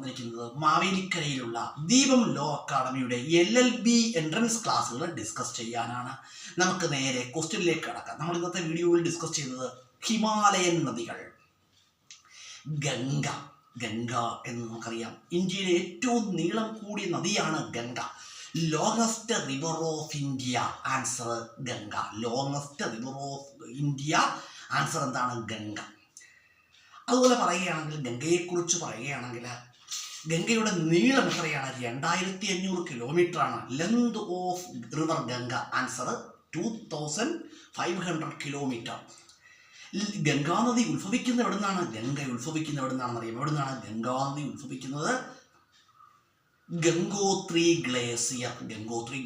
വന്നിരിക്കുന്നത് മാവേലിക്കരയിലുള്ള ദീപം law അക്കാഡമിയുടെ LLB entrance ക്ലാസ്സുകൾ ഡിസ്കസ് ചെയ്യാനാണ്. നമുക്ക് നേരെ ക്വസ്റ്റ്യനിലേക്ക് കടക്കാം. നമ്മൾ ഇന്നത്തെ വീഡിയോയിൽ ഡിസ്കസ് ചെയ്തത് ഹിമാലയൻ നദികൾ. ഗംഗ എന്ന് നമുക്കറിയാം, ഇന്ത്യയിലെ ഏറ്റവും നീളം കൂടിയ നദിയാണ് Ganga. Longest river of India, answer Ganga. Longest river of India, answer എന്താണ്? ഗംഗ. അതുപോലെ പറയുകയാണെങ്കിൽ ഗംഗയെക്കുറിച്ച് പറയുകയാണെങ്കിൽ ഗംഗയുടെ നീളം എത്രയാണ്? 2500 കിലോമീറ്ററാണ്. Length of river Ganga, answer 2500 kilometre. ഗംഗാനദി ഉത്ഭവിക്കുന്ന എവിടെ നിന്നാണ്? ഗംഗ ഉത്ഭവിക്കുന്ന എവിടെ നിന്നാണെന്ന് അറിയാം. എവിടെ നിന്നാണ് ഗംഗാനദി ഉത്ഭവിക്കുന്നത്? ഗംഗോത്രി ഗ്ലേസിയർ, ഗംഗോത്രി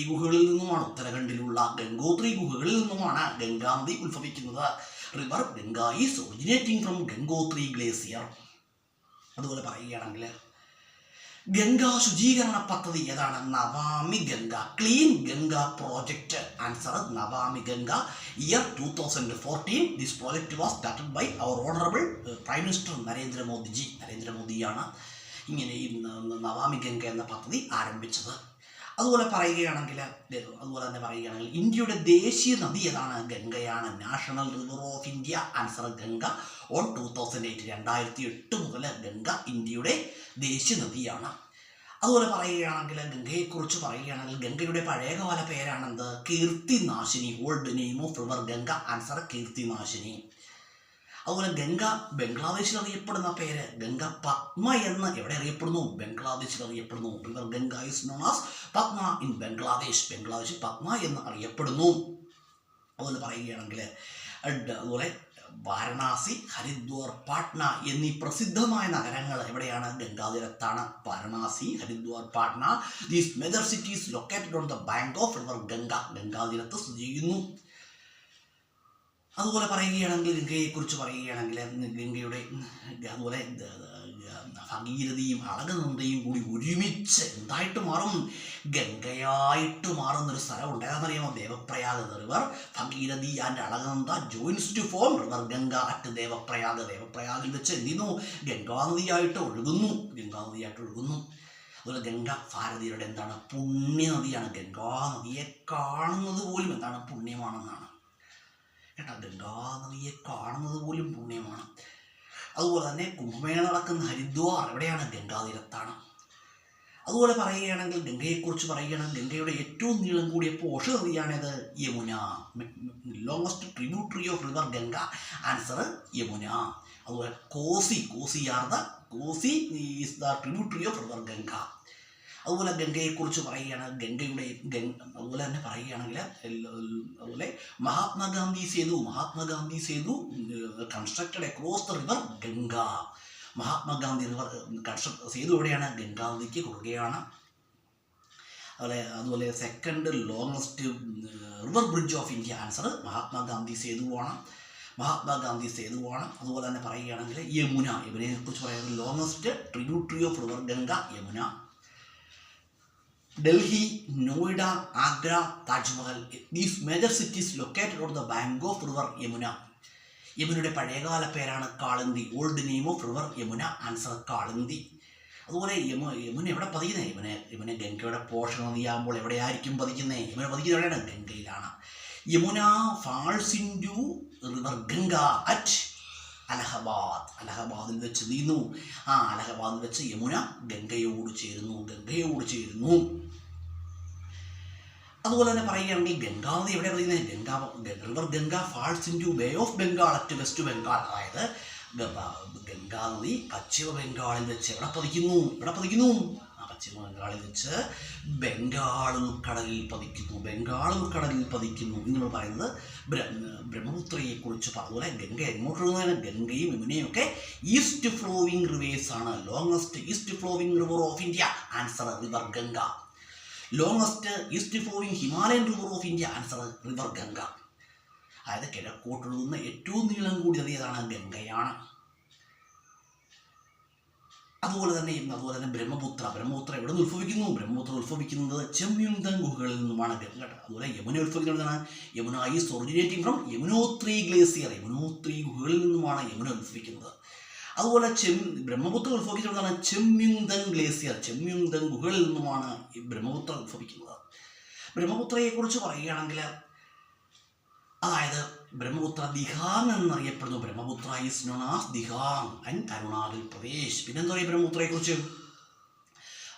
ഗുഹകളിൽ നിന്നുമാണ്, ഉത്തരാഖണ്ഡിലുള്ള ഗംഗോത്രി ഗുഹകളിൽ നിന്നുമാണ് ഗംഗാനദി ഉത്ഭവിക്കുന്നത്. River Ganga is originating from Gangotri glacier. അതുപോലെ പറയുകയാണെങ്കിൽ ഗംഗാ ശുചീകരണ പദ്ധതി ഏതാണ്? Namami Ganga, clean Ganga project, answer Namami Ganga. Year 2014. This project was started by our honourable prime minister നരേന്ദ്രമോദിയാണ് ഇങ്ങനെ ഈ നവാമി ഗംഗ എന്ന പദ്ധതി ആരംഭിച്ചത്. അതുപോലെ തന്നെ പറയുകയാണെങ്കിൽ ഇന്ത്യയുടെ ദേശീയ നദി ഏതാണ്? ഗംഗയാണ്. National river of India, answer Ganga. On 2008, 2008 മുതൽ ഗംഗ ഇന്ത്യയുടെ ദേശീയ നദിയാണ്. അതുപോലെ ഗംഗയെക്കുറിച്ച് പറയുകയാണെങ്കിൽ ഗംഗയുടെ പഴയകാല പേരാണെന്ത്? Kirtinashini. Old name of river Ganga, answer Kirtinashini. അതുപോലെ ഗംഗ ബംഗ്ലാദേശിൽ അറിയപ്പെടുന്ന പേര് ഗംഗ പത്മ എന്ന് എവിടെ അറിയപ്പെടുന്നു? ബംഗ്ലാദേശിൽ അറിയപ്പെടുന്നു. River Ganga is known as Padma in Bangladesh. ബംഗ്ലാദേശിൽ പത്മ എന്ന് അറിയപ്പെടുന്നു. അതുപോലെ പറയുകയാണെങ്കിൽ അതുപോലെ വാരണാസി, ഹരിദ്വാർ, പാട്ന എന്നീ പ്രസിദ്ധമായ നഗരങ്ങൾ എവിടെയാണ്? ഗംഗാതീരത്താണ്. Varanasi, Haridwar, Patna, these major cities located on the bank of river Ganga, ഗംഗാതീരത്ത് സ്ഥിതി ചെയ്യുന്നു. അതുപോലെ ഗംഗയെക്കുറിച്ച് പറയുകയാണെങ്കിൽ ഗംഗയുടെ അതുപോലെ ഭഗീരഥയും അളകനന്ദയും കൂടി ഒരുമിച്ച് എന്തായിട്ട് മാറും? ഗംഗയായിട്ട് മാറുന്നൊരു സ്ഥലമുണ്ട്. ഏതാണെന്നറിയാമോ? Devprayag. River Bhagirathi and Alaknanda joins to form river Ganga at Devprayag. ദേവപ്രയാഗിൽ വെച്ച് എന്ത് ചെയ്യുന്നു? ഗംഗാനദിയായിട്ട് ഒഴുകുന്നു. അതുപോലെ ഗംഗ ഭാരതീയരുടെ എന്താണ്? പുണ്യനദിയാണ്. ഗംഗാനദിയെ കാണുന്നത് പോലും എന്താണ്? പുണ്യമാണെന്നാണ് കേട്ടോ. ഗംഗാനദിയെ കാണുന്നത് പോലും പുണ്യമാണ്. അതുപോലെ തന്നെ കുംഭമേള നടക്കുന്ന ഹരിദ്വാർ എവിടെയാണ്? ഗംഗാതീരത്താണ്. അതുപോലെ ഗംഗയെക്കുറിച്ച് പറയുകയാണെങ്കിൽ ഗംഗയുടെ ഏറ്റവും നീളം കൂടിയ പോഷക നദിയാണേത്? Yamuna. Longest tributary of river Ganga, answer Yamuna. അതുപോലെ Kosi is the tributary of river Ganga. അതുപോലെ ഗംഗയെക്കുറിച്ച് പറയുകയാണെങ്കിൽ അതുപോലെ Mahatma Gandhi Setu constructed across the river Ganga. Mahatma Gandhi river Setu എവിടെയാണ്? ഗംഗാനദിക്ക് കുറുകെയാണ്. അതുപോലെ second longest river bridge of India, answer Mahatma Gandhi സേതുവാണ്. അതുപോലെ തന്നെ പറയുകയാണെങ്കിൽ യമുനയെക്കുറിച്ച് പറയുന്നത് longest tributary of river Ganga, Yamuna. Delhi, Noida, Agra, Taj Mahal, these major cities located on the bank of river Yamuna. യമുനയുടെ പഴയകാല പേരാണ് Kalindi. Old name of river Yamuna, answer Kalindi. അതുപോലെ യമുന എവിടെ പതിക്കുന്നത്? യമുന ഗംഗയുടെ പോഷക നദിയാകുമ്പോൾ എവിടെയായിരിക്കും പതിക്കുന്നത്? യമുന പതിക്കുന്നത് എവിടെയാണ്? ഗംഗയിലാണ്. Yamuna falls into river Ganga at അലഹബാദിൽ വെച്ച് നീന്നു. അലഹബാദിൽ വെച്ച് യമുന ഗംഗയോട് ചേരുന്നു. അതുപോലെ തന്നെ പറയുകയാണെങ്കിൽ ഗംഗാനദി എവിടെ പതിക്കുന്നത്? River Ganga falls into bay of Bengal at West Bengal. അതായത് ഗംഗാനദി പശ്ചിമ ബംഗാളിൽ വെച്ച് എവിടെ പതിക്കുന്നു? പശ്ചിമ ബംഗാളിൽ വെച്ച് ബംഗാൾ ഉൾക്കടലിൽ പതിക്കുന്നു. നിങ്ങൾ പറയുന്നത് ബ്രഹ്മപുത്രയെക്കുറിച്ച്. അതുപോലെ ഗംഗ എങ്ങോട്ട് ഒഴുകുന്നതാണ്? ഗംഗയും യമുനയും ഒക്കെ ഈസ്റ്റ് ഫ്ലോവിംഗ് റിവേഴ്സ് ആണ്. Longest east flowing river of India, answer river Ganga. Longest east flowing Himalayan river of India, answer river Ganga. അതായത് കിഴക്കോട്ടൊഴുകുന്ന ഏറ്റവും നീളം കൂടിയ നദി ഏതാണ്? ഗംഗയാണ്. അതുപോലെ തന്നെ ബ്രഹ്മപുത്ര എവിടെ നിന്ന് ഉത്ഭവിക്കുന്നു? ബ്രഹ്മപുത്ര ഉത്ഭവിക്കുന്നത് ചെമ്യുങ്തങ് ഗുഹകളിൽ നിന്നുമാണ്. അതുപോലെ യമുന ഉത്ഭവിക്കുന്നത് Yamuna is originating from Yamunotri glacier. Yamunotri ഗുഹകളിൽ നിന്നുമാണ് യമുന ഉത്ഭവിക്കുന്നത്. അതുപോലെ ബ്രഹ്മപുത്ര ഉത്ഭവിക്കുന്നതാണ് ചെമ്യുങ്തങ് ഗ്ലേസിയർ. ചെമ്യുങ്തങ് ഗുഹകളിൽ നിന്നുമാണ് ഈ ബ്രഹ്മപുത്ര ഉത്ഭവിക്കുന്നത്. ബ്രഹ്മപുത്രയെക്കുറിച്ച് പറയുകയാണെങ്കിൽ, അതായത് ബ്രഹ്മപുത്ര ദിഹാങ് എന്നറിയപ്പെടുന്നു. Brahmaputra is known as Dihang and Arunachal Pradesh. പിന്നെന്താ പറയുക ബ്രഹ്മപുത്രയെക്കുറിച്ച്?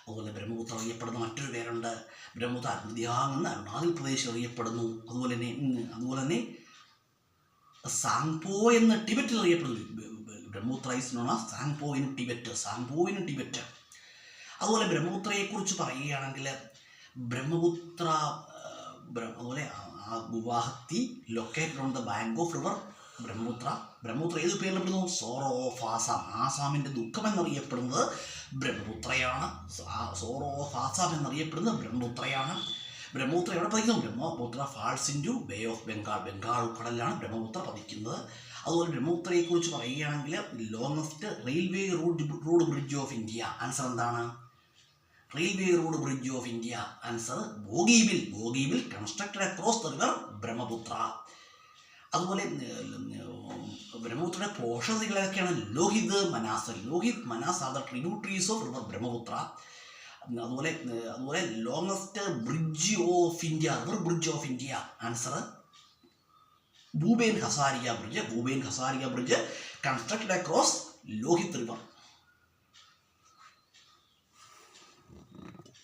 അതുപോലെ ബ്രഹ്മപുത്ര അറിയപ്പെടുന്ന മറ്റൊരു പേരുണ്ട്, ബ്രഹ്മപുത്ര ദിഹാങ് എന്ന് അരുണാചൽ പ്രദേശിൽ അറിയപ്പെടുന്നു. അതുപോലെ തന്നെ സാങ്പോ എന്ന് ടിബറ്റിൽ അറിയപ്പെടുന്നു. Brahmaputra is known as Tsangpo in Tibet. Tsangpo in Tibet. അതുപോലെ ബ്രഹ്മപുത്രയെക്കുറിച്ച് പറയുകയാണെങ്കിൽ, ബ്രഹ്മപുത്ര അതുപോലെ Guwahati located on the bank of river Brahmaputra. Brahmaputra ഏത് പേരിലപ്പെടുന്നു? Sorrow of Assam. ആസാമിൻ്റെ ദുഃഖം എന്നറിയപ്പെടുന്നത് ബ്രഹ്മപുത്രയാണ്. സോറോ ഓഫ് ആസാം എന്നറിയപ്പെടുന്നത് ബ്രഹ്മപുത്രയാണ്. ബ്രഹ്മപുത്ര എവിടെ പതിക്കുന്നു? Brahmaputra falls into bay of Bengal. Bengal ഉൾക്കടലിലാണ് ബ്രഹ്മപുത്ര പതിക്കുന്നത്. അതുപോലെ ബ്രഹ്മപുത്രയെക്കുറിച്ച് പറയുകയാണെങ്കിൽ, longest railway road bridge of India. Answer എന്താണ്? Railway road bridge of India. Answer Bogibeel. Bogibeel constructed across the river Brahmaputra. അതുപോലെ ബ്രഹ്മപുത്രയുടെ പോഷകനദികൾ ഏതൊക്കെയാണ്? Lohit, Manas. Lohit, Manas are the tributaries of river Brahmaputra. അതുപോലെ longest bridge of India, river bridge of India. Answer Bhupen Hazarika bridge. Bhupen Hazarika bridge constructed across Lohit river.